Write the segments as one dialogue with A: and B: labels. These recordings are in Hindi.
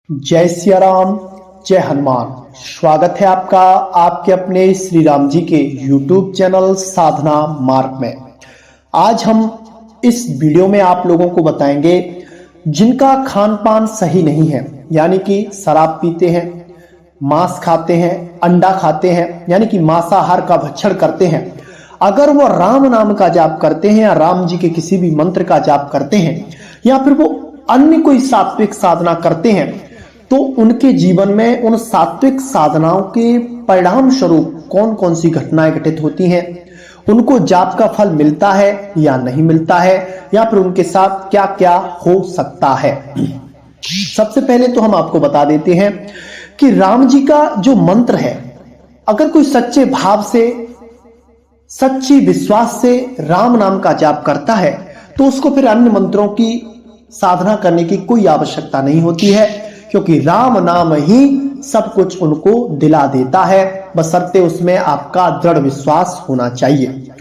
A: जय सिया राम, जय हनुमान। स्वागत है आपका आपके अपने श्री राम जी के YouTube चैनल साधना मार्ग में। आज हम इस वीडियो में आप लोगों को बताएंगे जिनका खान पान सही नहीं है, यानी कि शराब पीते हैं, मांस खाते हैं, अंडा खाते हैं, यानी कि मांसाहार का भक्षण करते हैं। अगर वो राम नाम का जाप करते हैं या राम जी के किसी भी मंत्र का जाप करते हैं या फिर वो अन्य कोई सात्विक साधना करते हैं, तो उनके जीवन में उन सात्विक साधनाओं के परिणाम स्वरूप कौन कौन सी घटनाएं घटित होती हैं, उनको जाप का फल मिलता है या नहीं मिलता है, या फिर उनके साथ क्या क्या हो सकता है। सबसे पहले तो हम आपको बता देते हैं कि राम जी का जो मंत्र है, अगर कोई सच्चे भाव से, सच्ची विश्वास से राम नाम का जाप करता है तो उसको फिर अन्य मंत्रों की साधना करने की कोई आवश्यकता नहीं होती है, क्योंकि राम नाम ही सब कुछ उनको दिला देता है, बशर्ते उसमें आपका दृढ़ विश्वास होना चाहिए।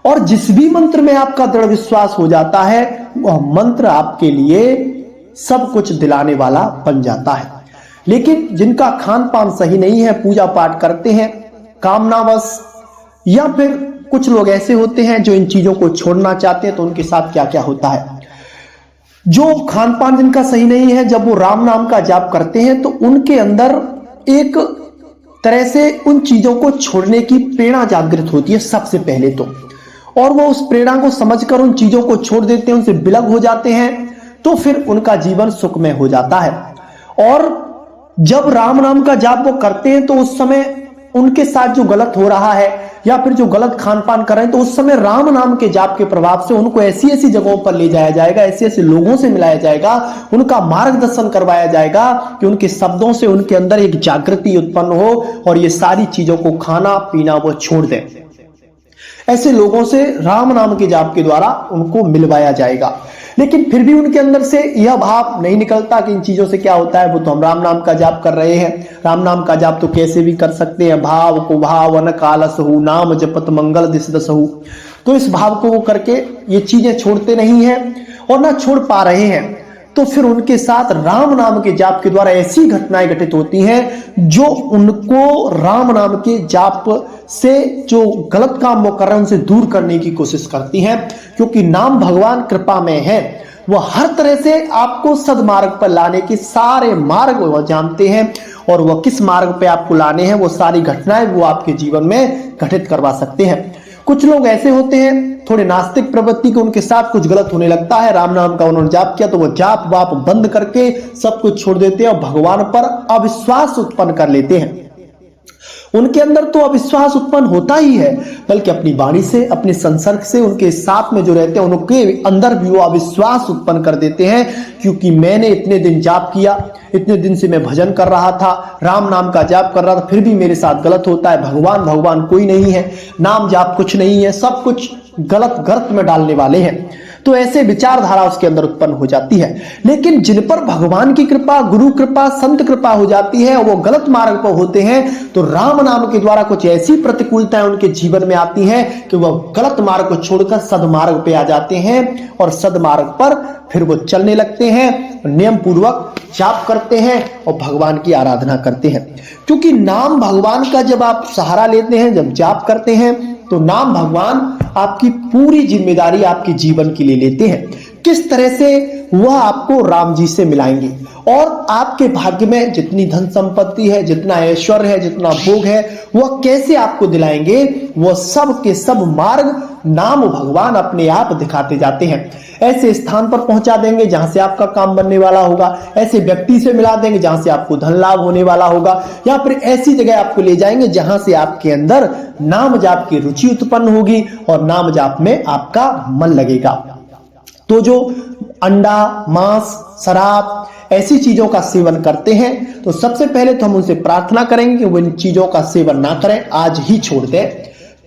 A: और जिस भी मंत्र में आपका दृढ़ विश्वास हो जाता है, वह मंत्र आपके लिए सब कुछ दिलाने वाला बन जाता है। लेकिन जिनका खान पान सही नहीं है, पूजा पाठ करते हैं कामनावश, या फिर कुछ लोग ऐसे होते हैं जो इन चीजों को छोड़ना चाहते हैं, तो उनके साथ क्या क्या होता है। जो खान पान जिनका सही नहीं है, जब वो राम नाम का जाप करते हैं तो उनके अंदर एक तरह से उन चीजों को छोड़ने की प्रेरणा जागृत होती है सबसे पहले तो, और वो उस प्रेरणा को समझकर उन चीजों को छोड़ देते हैं, उनसे विलग हो जाते हैं, तो फिर उनका जीवन सुखमय हो जाता है। और जब राम नाम का जाप वो करते हैं तो उस समय उनके साथ जो गलत हो रहा है या फिर जो गलत खान पान कर रहे हैं, तो उस समय राम नाम के जाप के प्रभाव से उनको ऐसी ऐसी जगहों पर ले जाया जाएगा, ऐसे ऐसे लोगों से मिलाया जाएगा, उनका मार्गदर्शन करवाया जाएगा कि उनके शब्दों से उनके अंदर एक जागृति उत्पन्न हो और ये सारी चीजों को खाना पीना वो छोड़ दें। ऐसे लोगों से राम नाम के जाप के द्वारा उनको मिलवाया जाएगा। लेकिन फिर भी उनके अंदर से यह भाव नहीं निकलता कि इन चीजों से क्या होता है, वो तो हम राम नाम का जाप कर रहे हैं, राम नाम का जाप तो कैसे भी कर सकते हैं, भाव को भावन कालसहु नाम जपत मंगल दिसदसहु। तो इस भाव को वो करके ये चीजें छोड़ते नहीं है और ना छोड़ पा रहे हैं, तो फिर उनके साथ राम नाम के जाप के द्वारा ऐसी घटनाएं घटित होती हैं जो उनको राम नाम के जाप से जो गलत काम वो कर रहे हैं उनसे दूर करने की कोशिश करती हैं। क्योंकि नाम भगवान कृपा में है, वह हर तरह से आपको सदमार्ग पर लाने के सारे मार्ग वह जानते हैं, और वह किस मार्ग पे आपको लाने हैं वो सारी घटनाएं वो आपके जीवन में घटित करवा सकते हैं। कुछ लोग ऐसे होते हैं थोड़े नास्तिक प्रवृत्ति के, उनके साथ कुछ गलत होने लगता है, राम नाम का उन्होंने जाप किया तो वो जाप वाप बंद करके सब कुछ छोड़ देते हैं और भगवान पर अविश्वास उत्पन्न कर लेते हैं। उनके अंदर तो अविश्वास उत्पन्न होता ही है, बल्कि अपनी वाणी से, अपने संसर्ग से उनके साथ में जो रहते हैं उनके अंदर भी वो अविश्वास उत्पन्न कर देते हैं। क्योंकि मैंने इतने दिन जाप किया, इतने दिन से मैं भजन कर रहा था, राम नाम का जाप कर रहा था, फिर भी मेरे साथ गलत होता है, भगवान भगवान कोई नहीं है, नाम जाप कुछ नहीं है, सब कुछ गलत गर्त में डालने वाले हैं। तो ऐसे विचारधारा उसके अंदर उत्पन्न हो जाती है। लेकिन जिन पर भगवान की कृपा, गुरु कृपा, संत कृपा हो जाती है, वो गलत मार्ग पर होते हैं, तो राम नाम के द्वारा कुछ ऐसी प्रतिकूलताएं उनके जीवन में आती हैं कि वह गलत मार्ग को छोड़कर सदमार्ग पे आ जाते हैं और सदमार्ग पर फिर वो चलने लगते हैं, नियम पूर्वक जाप करते हैं और भगवान की आराधना करते हैं। क्योंकि नाम भगवान का जब आप सहारा लेते हैं, जब जाप करते हैं, तो नाम भगवान आपकी पूरी जिम्मेदारी आपके जीवन के लिए लेते हैं। किस तरह से वह आपको राम जी से मिलाएंगे और आपके भाग्य में जितनी धन संपत्ति है, जितना ऐश्वर्य है, जितना भोग है, वह कैसे आपको दिलाएंगे, वह सब के सब मार्ग नाम भगवान अपने आप दिखाते जाते हैं। ऐसे स्थान पर पहुंचा देंगे जहां से आपका काम बनने वाला होगा, ऐसे व्यक्ति से मिला देंगे जहां से आपको धन लाभ होने वाला होगा, या फिर ऐसी जगह आपको ले जाएंगे जहां से आपके अंदर नाम जाप की रुचि उत्पन्न होगी और नाम जाप में आपका मन लगेगा। तो जो अंडा, मांस, शराब ऐसी चीजों का सेवन करते हैं, तो सबसे पहले तो हम उनसे प्रार्थना करेंगे कि वो इन चीजों का सेवन ना करें, आज ही छोड़ दें,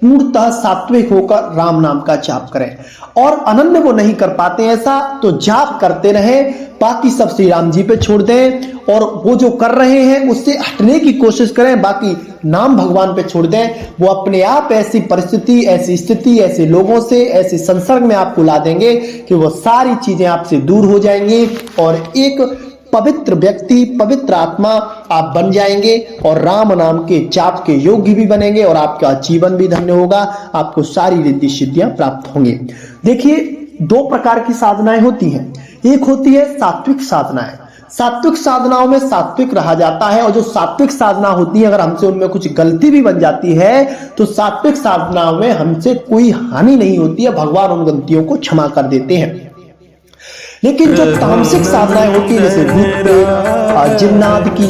A: पूर्णतः सात्विक होकर राम नाम का जाप करें। और अनन्य वो नहीं कर पाते ऐसा, तो जाप करते रहे, बाकी सब श्री राम जी पे छोड़ दें, और वो जो कर रहे हैं उससे हटने की कोशिश करें, बाकी नाम भगवान पे छोड़ दें। वो अपने आप ऐसी परिस्थिति, ऐसी स्थिति, ऐसे लोगों से, ऐसे संसर्ग में आपको ला देंगे कि वो सारी चीजें आपसे दूर हो जाएंगी और एक पवित्र व्यक्ति, पवित्र आत्मा आप बन जाएंगे और राम नाम के जाप के योग्य भी बनेंगे और आपका जीवन भी धन्य होगा, आपको सारी रिद्धि सिद्धियां प्राप्त होंगी। देखिए, दो प्रकार की साधनाएं होती हैं। एक होती है सात्विक साधनाएं। सात्विक साधनाओं में सात्विक रहा जाता है, और जो सात्विक साधना होती है अगर हमसे उनमें कुछ गलती भी बन जाती है तो सात्विक साधनाओं में हमसे कोई हानि नहीं होती है, भगवान उन गलतियों को क्षमा कर देते हैं। लेकिन जो तामसिक साधनाएं होती है जैसे भूत प्रेत, जिन्नात की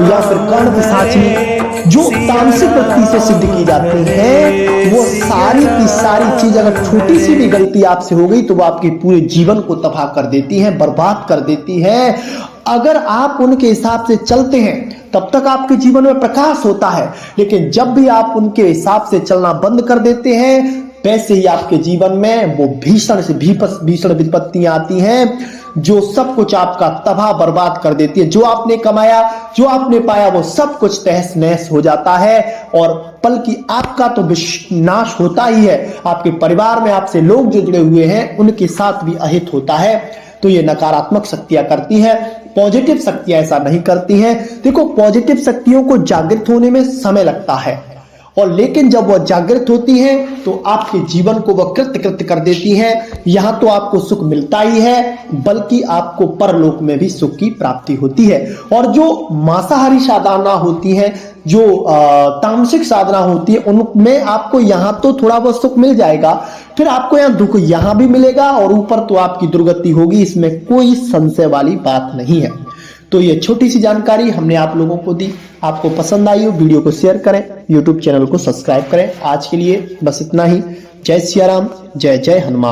A: या फिर कर्ण पिशाची, जो तामसिक वृत्ति से सिद्ध की जाती है, वो सारी की सारी चीज अगर छोटी सी भी गलती आपसे हो गई तो वो आपके पूरे जीवन को तबाह कर देती है, बर्बाद कर देती है। अगर आप उनके हिसाब से चलते हैं तब तक आपके जीवन में प्रकाश होता है, लेकिन जब भी आप उनके हिसाब से चलना बंद कर देते हैं वैसे ही आपके जीवन में वो भीषण से भीषण विपत्तियां आती हैं जो सब कुछ आपका तबाह बर्बाद कर देती है। जो आपने कमाया, जो आपने पाया, वो सब कुछ तहस नहस हो जाता है, और बल्कि आपका तो विनाश होता ही है, आपके परिवार में आपसे लोग जो जुड़े हुए हैं उनके साथ भी अहित होता है। तो ये नकारात्मक शक्तियां करती हैं, पॉजिटिव शक्तियां ऐसा नहीं करती हैं। देखो, पॉजिटिव शक्तियों को जागृत होने में समय लगता है, और लेकिन जब वह जागृत होती हैं तो आपके जीवन को वह कृत्य कृत्य कर देती हैं। यहां तो आपको सुख मिलता ही है, बल्कि आपको परलोक में भी सुख की प्राप्ति होती है। और जो मांसाहारी साधना होती है, जो तामसिक साधना होती है, उनमें आपको यहां तो थोड़ा बहुत सुख मिल जाएगा, फिर आपको यहां दुख यहां भी मिलेगा और ऊपर तो आपकी दुर्गति होगी, इसमें कोई संशय वाली बात नहीं है। तो ये छोटी सी जानकारी हमने आप लोगों को दी। आपको पसंद आई हो वीडियो को शेयर करें, YouTube चैनल को सब्सक्राइब करें। आज के लिए बस इतना ही। जय सिया राम, जय जय हनुमान।